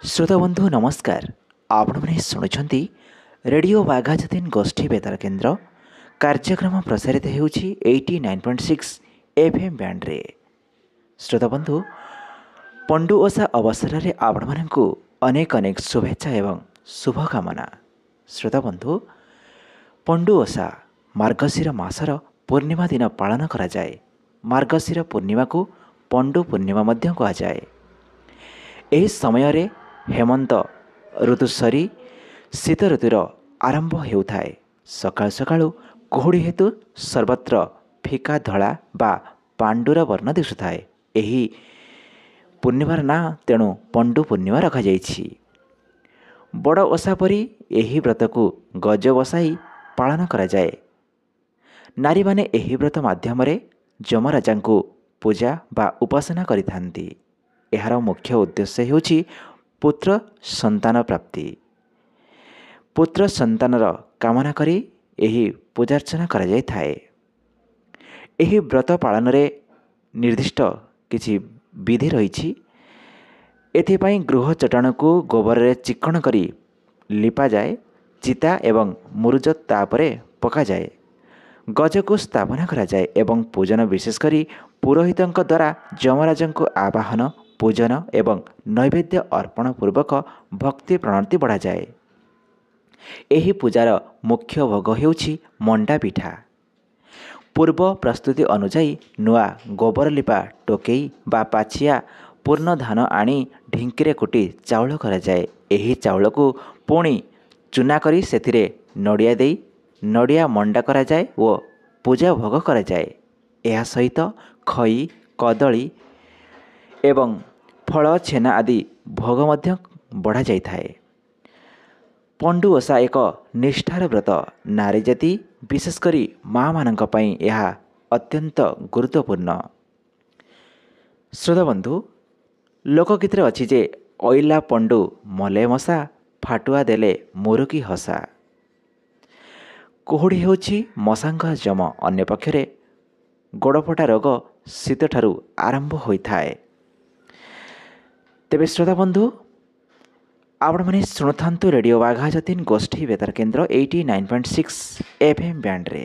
श्रोता बंधु नमस्कार। आपण मैंने शुणुंट रेडियो बाघाजतीन गोष्ठी बेतार केन्द्र कार्यक्रम प्रसारित होउछि 89.6 एफएम बैंड रे। श्रोता बंधु पंडु ओषा अवसर में आपण मानकु अनेक अनेक शुभेच्छा एवं शुभकामना। श्रोता बंधु पंडु ओषा मार्गशीर मासर पूर्णिमा दिन पालन करा जाए। मार्गशीर पूर्णिमा को पंडु पूर्णिमा मध्य कहा जाए। एही समय रे हेमंत ऋतु सरी शीत ऋतुर आरंभ हेउथाए। सकाळु सकाळु कुहुड़ी हेतु सर्वत्र फिका धला बा पांडुर वर्ण दिशुଥାଏ। एही पूर्णिमार ना तेणु पंडु पूर्णिमा रखा जाइछि। बड़ ओषा परी एही व्रत को गज बसाई पालन करा जाए। नारी माने एही व्रत माध्यम रे यमराजा को पूजा बा उपासना करिथांती। एहार मुख्य उद्देश्य हेउछि पुत्र संतान प्राप्ति। पुत्र संतानर कामना करी एही पूजार्चना करा जाय थाए। एही व्रत पालन रे निर्दिष्ट किछि विधि रहिछि। एथिपाई गृह चटाण को गोबर रे चिक्कण करी लिपा जाए। चिता एवं मुरुज तापरे पका जाए। गज को स्थापना करा जाए एवं पूजन विशेष करी पुरोहितंक द्वारा यमराजन को आवाहन पूजन एवं नैवेद्य अर्पण पूर्वक भक्ति प्रणति बढ़ा जाए। एही पूजार मुख्य भोग हेउछि मंडा पिठा। पूर्व प्रस्तुति अनुजाई नुआ गोबर लिपा टोकेई बा पाछिया पूर्ण धान आनी ढिंकीरे कुटी चाउल करा जाए। एही चाउल को पुणी चुना करी सेथिरे नड़िया देई नड़िया मंडा करा जाए और पूजा भोग करा जाए। एहा सहित खई कदली एवं फल छेना आदि भोग मध्य बढ़ा जाई थाए। पंडु ओषा एक निष्ठार व्रत। नारी जाति विशेष करी माँ मानक पई यह अत्यंत गुरुत्वपूर्ण। श्रोता बंधु लोकगीत अच्छी जे अइला पंडु मले मशा फाटुआ देले मुरुकी हसा। कुहुड़ी हेउछि मशांग जम। अन्य पक्षरे गोड़फटा रोग शीत ठारू आरंभ होइथाए। तेबे श्रोता बंधु आपण माने शुणुथांतु रेडियो बाघाजतीन गोष्ठी बेतार केन्द्र 89.6 एफएम बैंड रे।